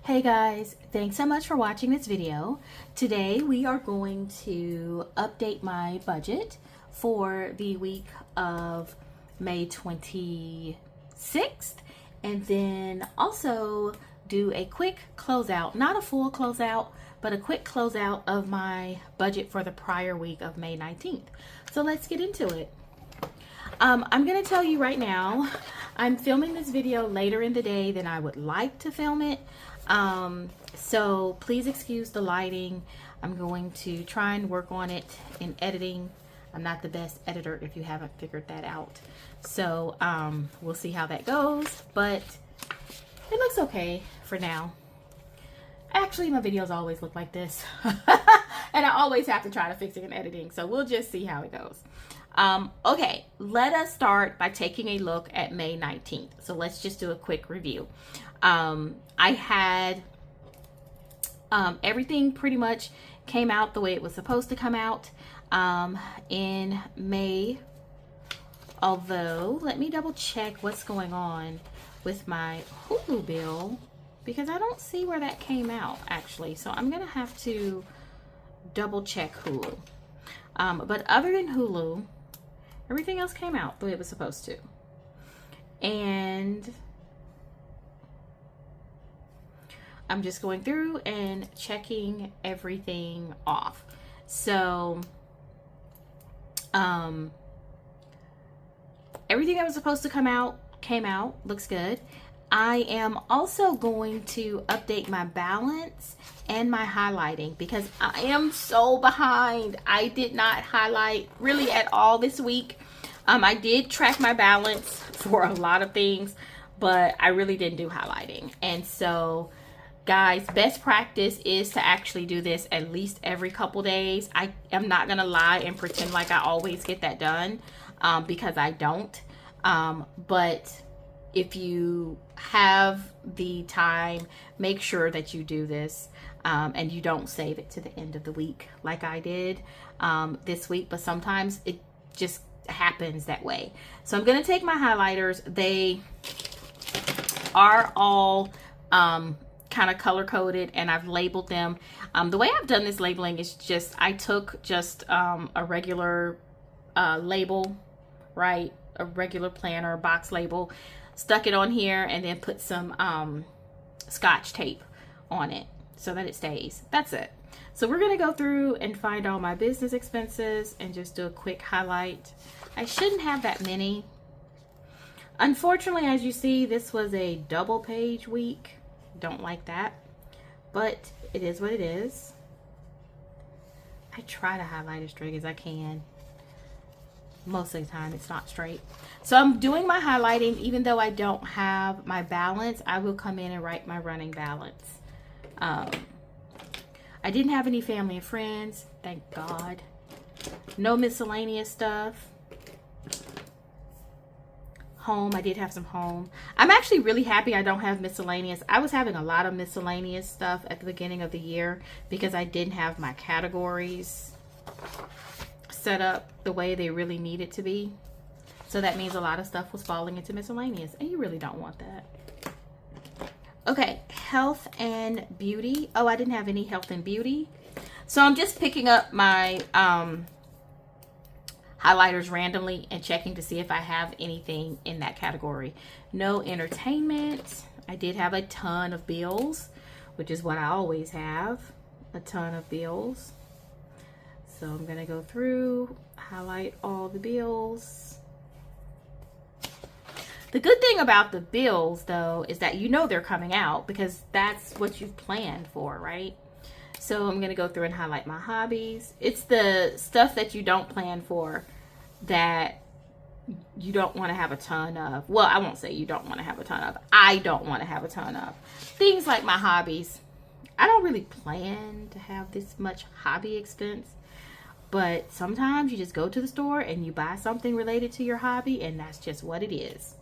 Hey guys, thanks so much for watching this video. Today we are going to update my budget for the week of May 26th and then also do a quick closeout, not a full closeout, but a quick closeout of my budget for the prior week of May 19th. So let's get into it. I'm going to tell you right now, I'm filming this video later in the day than I would like to film it. So please excuse the lighting. I'm going to try and work on it in editing. I'm not the best editor if you haven't figured that out. So we'll see how that goes, but it looks okay for now. Actually, my videos always look like this. And I always have to try to fix it in editing. So we'll just see how it goes. Okay, let us start by taking a look at May 19th. So let's just do a quick review. I had everything pretty much came out the way it was supposed to come out in May. Although, let me double check what's going on with my Hulu bill because I don't see where that came out actually. So I'm going to have to double check Hulu. But other than Hulu, everything else came out the way it was supposed to. And I'm just going through and checking everything off. So, everything that was supposed to come out came out. Looks good. I am also going to update my balance and my highlighting because I am so behind. I did not highlight really at all this week. I did track my balance for a lot of things, but I really didn't do highlighting. And so, guys, best practice is to actually do this at least every couple days. I am not going to lie and pretend like I always get that done because I don't. But if you have the time, make sure that you do this and you don't save it to the end of the week like I did this week. But sometimes it just happens that way. So I'm going to take my highlighters. They are all kind of color coded and I've labeled them. The way I've done this labeling is just I took just a regular label, right? A regular planner box label, stuck it on here and then put some scotch tape on it so that it stays. That's it. So we're going to go through and find all my business expenses and just do a quick highlight. I shouldn't have that many. Unfortunately, as you see, this was a double page week. Don't like that, but it is what it is. I try to highlight as straight as I can. Most of the time it's not straight. So I'm doing my highlighting even though I don't have my balance. I will come in and write my running balance. I didn't have any family and friends, thank God. No miscellaneous stuff. Home, I did have some home. I'm actually really happy I don't have miscellaneous. I was having a lot of miscellaneous stuff at the beginning of the year because I didn't have my categories set up the way they really needed to be. So that means a lot of stuff was falling into miscellaneous and you really don't want that. Okay, health and beauty. Oh, I didn't have any health and beauty. So I'm just picking up my highlighters randomly and checking to see if I have anything in that category. No entertainment. I did have a ton of bills, which is what I always have, a ton of bills. So I'm going to go through, highlight all the bills. The good thing about the bills, though, is that you know they're coming out because that's what you've planned for, right? So I'm going to go through and highlight my hobbies. It's the stuff that you don't plan for that you don't want to have a ton of. Well, I won't say you don't want to have a ton of. I don't want to have a ton of. Things like my hobbies. I don't really plan to have this much hobby expense. But sometimes you just go to the store and you buy something related to your hobby and that's just what it is.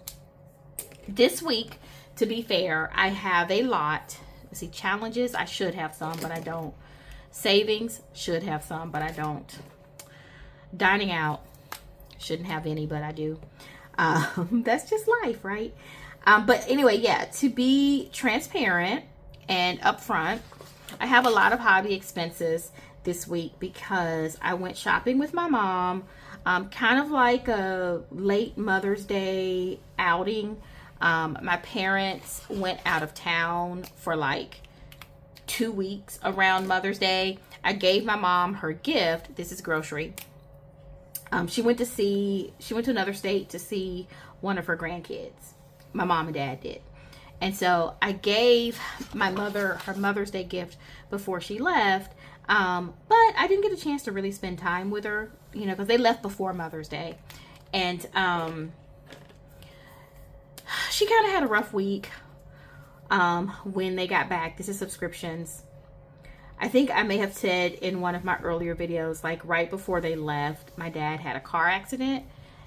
This week, to be fair, I have a lot. Let's see, challenges, I should have some, but I don't. Savings, should have some, but I don't. Dining out, shouldn't have any, but I do. That's just life, right? But anyway, yeah, to be transparent And up front, I have a lot of hobby expenses this week because I went shopping with my mom, kind of like a late Mother's Day outing. My parents went out of town for like 2 weeks around Mother's Day. I gave my mom her gift. This is grocery. She went to another state to see one of her grandkids. My mom and dad did. And so I gave my mother her Mother's Day gift before she left. But I didn't get a chance to really spend time with her, you know, because they left before Mother's Day. And she kind of had a rough week when they got back. This is subscriptions. I think I may have said in one of my earlier videos, like right before they left, my dad had a car accident.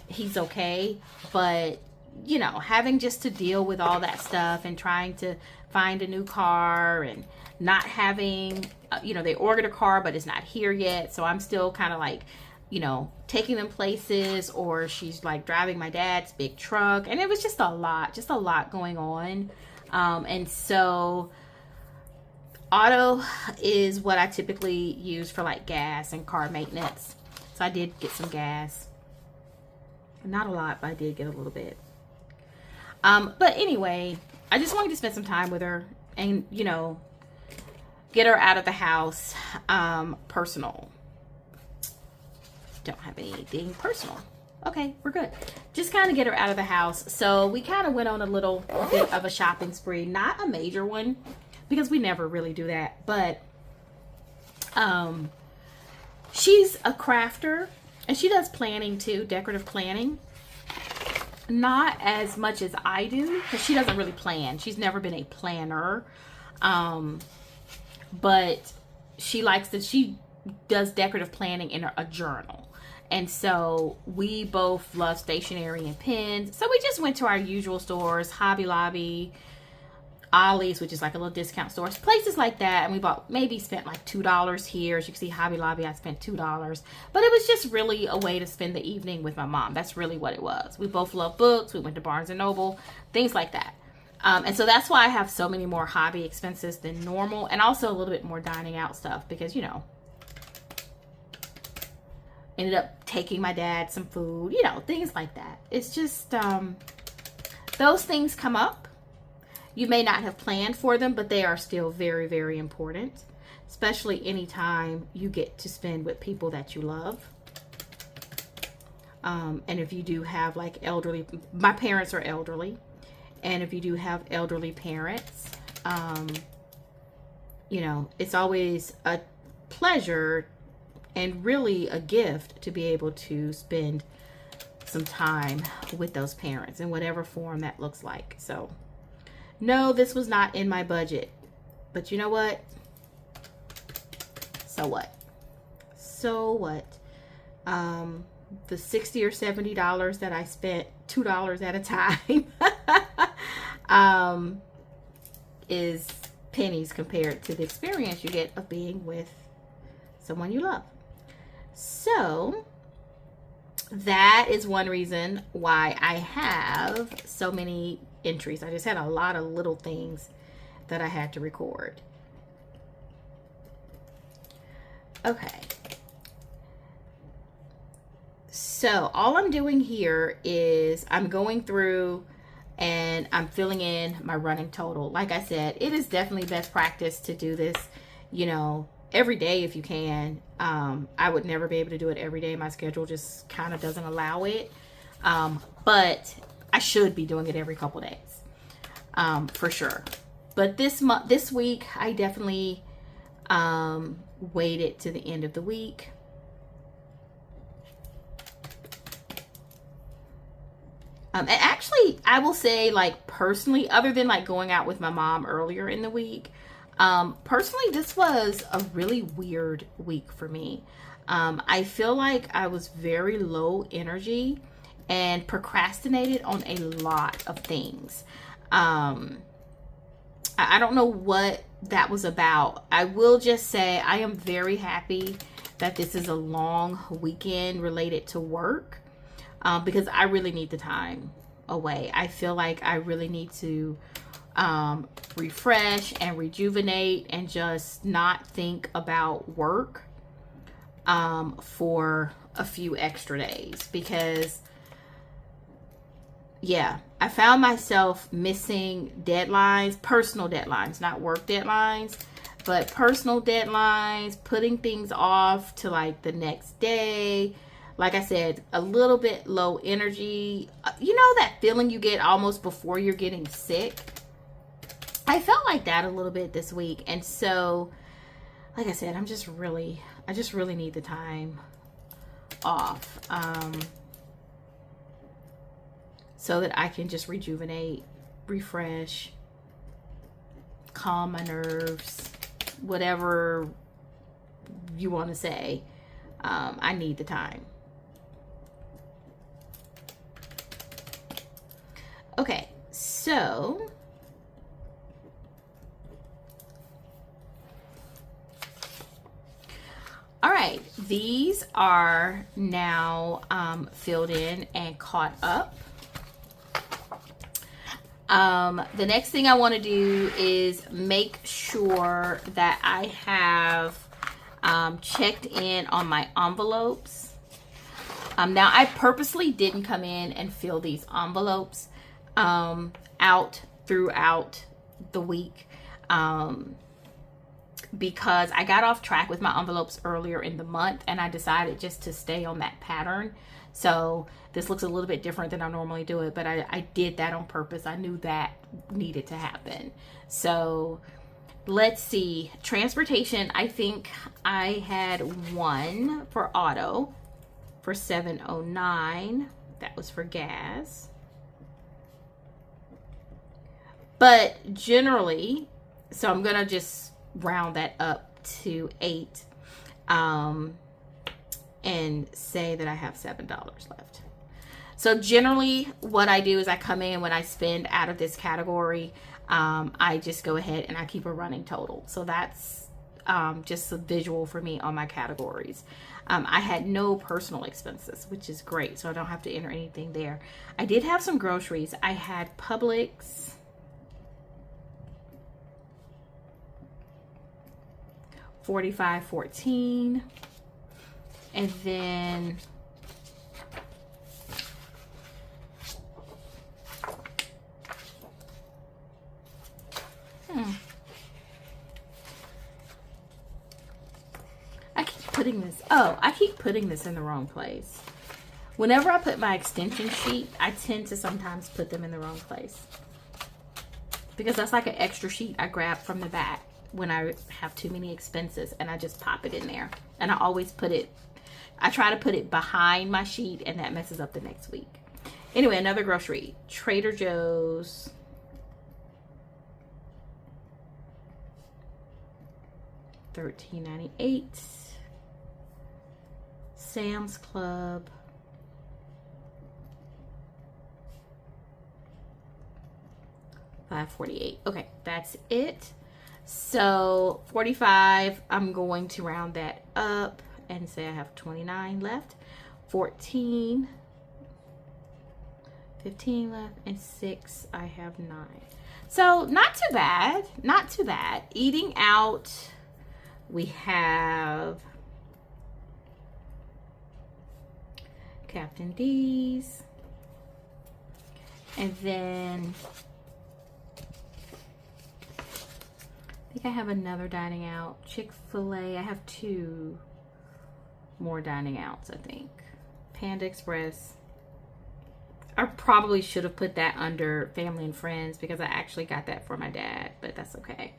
He's okay, but you know, having just to deal with all that stuff and trying to find a new car and not having, you know, they ordered a car, but it's not here yet. So I'm still kind of like, you know, taking them places, or she's like driving my dad's big truck. And it was just a lot going on. And so auto is what I typically use for like gas and car maintenance. So I did get some gas. Not a lot, but I did get a little bit. But anyway, I just wanted to spend some time with her and, you know, get her out of the house. Personal. Don't have anything personal. Okay, we're good. Just kind of get her out of the house. So we kind of went on a little bit of a shopping spree. Not a major one, because we never really do that. But she's a crafter, and she does planning too, decorative planning. Not as much as I do, because she doesn't really plan. She's never been a planner. But she does decorative planning in a journal. And so we both love stationery and pens. So we just went to our usual stores, Hobby Lobby, Ollie's, which is like a little discount store, places like that. And we spent like $2 here. As you can see, Hobby Lobby, I spent $2. But it was just really a way to spend the evening with my mom. That's really what it was. We both love books. We went to Barnes & Noble, things like that. And so that's why I have so many more hobby expenses than normal. And also a little bit more dining out stuff because, you know, ended up taking my dad some food, you know, things like that. It's just, those things come up. You may not have planned for them, but they are still very, very important, especially anytime you get to spend with people that you love. And if you do have like elderly, my parents are elderly, and if you do have elderly parents, you know, it's always a pleasure and really a gift to be able to spend some time with those parents in whatever form that looks like. So no, this was not in my budget, but you know what? So what? So what? The $60 or $70 that I spent, $2 at a time, is pennies compared to the experience you get of being with someone you love. So that is one reason why I have so many entries. I just had a lot of little things that I had to record. Okay. So all I'm doing here is I'm going through and I'm filling in my running total. Like I said, it is definitely best practice to do this, you know, every day if you can. I would never be able to do it every day. My schedule just kind of doesn't allow it. But I should be doing it every couple days, for sure. But this week, I definitely waited to the end of the week. And actually, I will say, like, personally, other than like going out with my mom earlier in the week, personally, this was a really weird week for me. I feel like I was very low energy and procrastinated on a lot of things. I don't know what that was about. I will just say I am very happy that this is a long weekend related to work, because I really need the time away. I feel like I really need to refresh and rejuvenate and just not think about work for a few extra days. Because yeah, I found myself missing deadlines, personal deadlines, not work deadlines, but personal deadlines, putting things off to like the next day. Like I said, a little bit low energy. You know that feeling you get almost before you're getting sick? I felt like that a little bit this week. And so, like I said, I just really need the time off. So that I can just rejuvenate, refresh, calm my nerves, whatever you want to say. I need the time. Okay, so all right, these are now filled in and caught up. The next thing I want to do is make sure that I have checked in on my envelopes. Now, I purposely didn't come in and fill these envelopes out throughout the week because I got off track with my envelopes earlier in the month, and I decided just to stay on that pattern. So this looks a little bit different than I normally do it, but I did that on purpose. I knew that needed to happen. So let's see. Transportation, I think I had one for auto for $7.09. That was for gas. But generally, so I'm going to just round that up to $8 and say that I have $7 left. So generally what I do is I come in when I spend out of this category, I just go ahead and I keep a running total. So that's just a visual for me on my categories. I had no personal expenses, which is great. So I don't have to enter anything there. I did have some groceries. I had Publix, $45.14, and then I keep putting this in the wrong place. Whenever I put my extension sheet, I tend to sometimes put them in the wrong place because that's like an extra sheet I grab from the back when I have too many expenses, and I just pop it in there. And I always I try to put it behind my sheet, and that messes up the next week. Anyway, another grocery, Trader Joe's, $13.98, Sam's Club, $5.48. Okay, that's it. So 45, I'm going to round that up and say I have 29 left, 14, 15 left, and 6, I have 9. So not too bad, not too bad. Eating out, we have Captain D's, and then I think I have another dining out, Chick-fil-A. I have 2 more dining outs, I think. Panda Express. I probably should have put that under family and friends because I actually got that for my dad, but that's okay.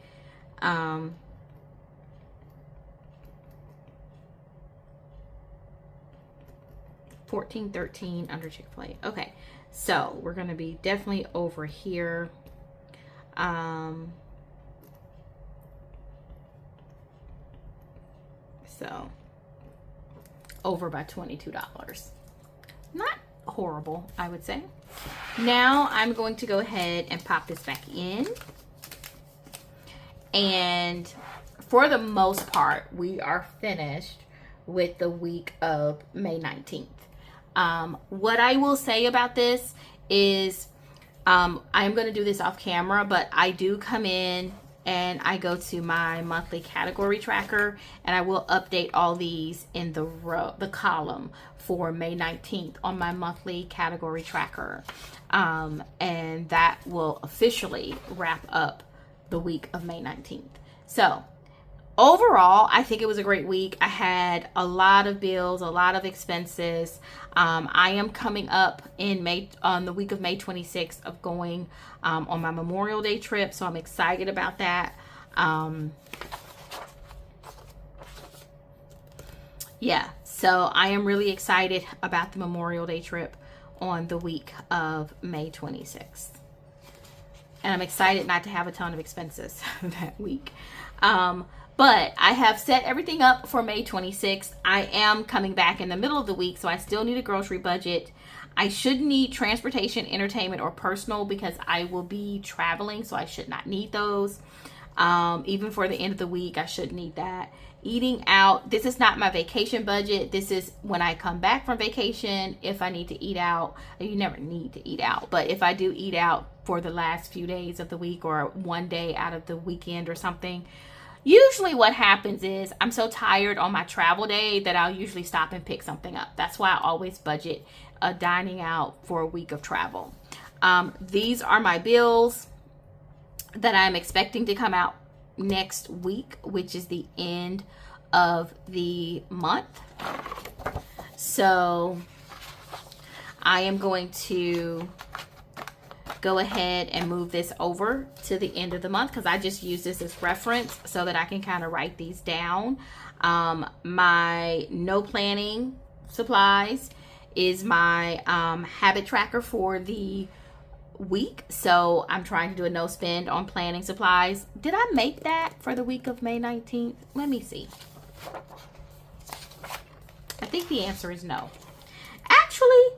14.13 under Chick-fil-A. Okay, so we're gonna be definitely over here. So over by $22. Not horrible, I would say. Now I'm going to go ahead and pop this back in. And for the most part, we are finished with the week of May 19th. What I will say about this is I am going to do this off camera, but I do come in and I go to my monthly category tracker, and I will update all these in the column for May 19th on my monthly category tracker. And that will officially wrap up the week of May 19th. So overall, I think it was a great week. I had a lot of bills, a lot of expenses. I am coming up in May, on the week of May 26th, of going on my Memorial Day trip. So I'm excited about that. Yeah, so I am really excited about the Memorial Day trip on the week of May 26th. And I'm excited not to have a ton of expenses that week. But I have set everything up for May 26th. I am coming back in the middle of the week, so I still need a grocery budget. I should need transportation, entertainment, or personal because I will be traveling, so I should not need those. Even for the end of the week, I should need that. Eating out, this is not my vacation budget. This is when I come back from vacation. If I need to eat out, you never need to eat out, but if I do eat out for the last few days of the week or one day out of the weekend or something, usually what happens is I'm so tired on my travel day that I'll usually stop and pick something up. That's why I always budget dining out for a week of travel. These are my bills that I'm expecting to come out next week, which is the end of the month. So I am going to go ahead and move this over to the end of the month because I just use this as reference so that I can kind of write these down. My no planning supplies is my habit tracker for the week. So I'm trying to do a no spend on planning supplies. Did I make that for the week of May 19th? Let me see. I think the answer is no. Actually,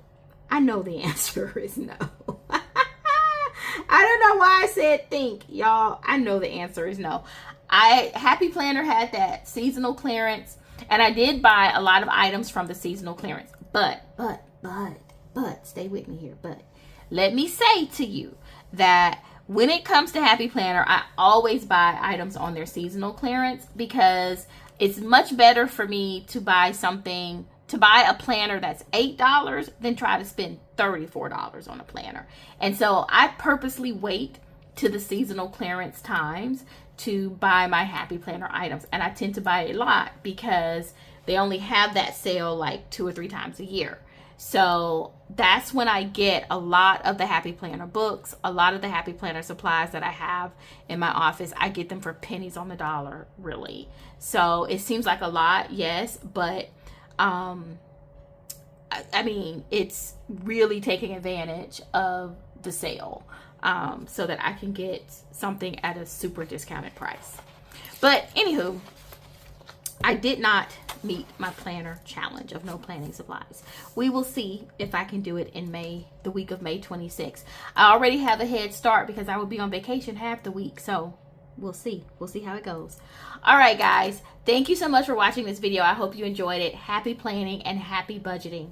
I know the answer is no. I don't know why I said think, y'all. I know the answer is no. Happy Planner had that seasonal clearance, and I did buy a lot of items from the seasonal clearance. But, stay with me here. But let me say to you that when it comes to Happy Planner, I always buy items on their seasonal clearance because it's much better for me to buy a planner that's $8 than try to spend $34 on a planner. And so I purposely wait to the seasonal clearance times to buy my Happy Planner items. And I tend to buy a lot because they only have that sale like 2 or 3 times a year. So that's when I get a lot of the Happy Planner books, a lot of the Happy Planner supplies that I have in my office. I get them for pennies on the dollar, really. So it seems like a lot, yes, but I mean, it's really taking advantage of the sale so that I can get something at a super discounted price. But anywho, I did not meet my planner challenge of no planning supplies. We will see if I can do it in the week of May 26th. I already have a head start because I will be on vacation half the week, so we'll see. We'll see how it goes. All right, guys. Thank you so much for watching this video. I hope you enjoyed it. Happy planning and happy budgeting.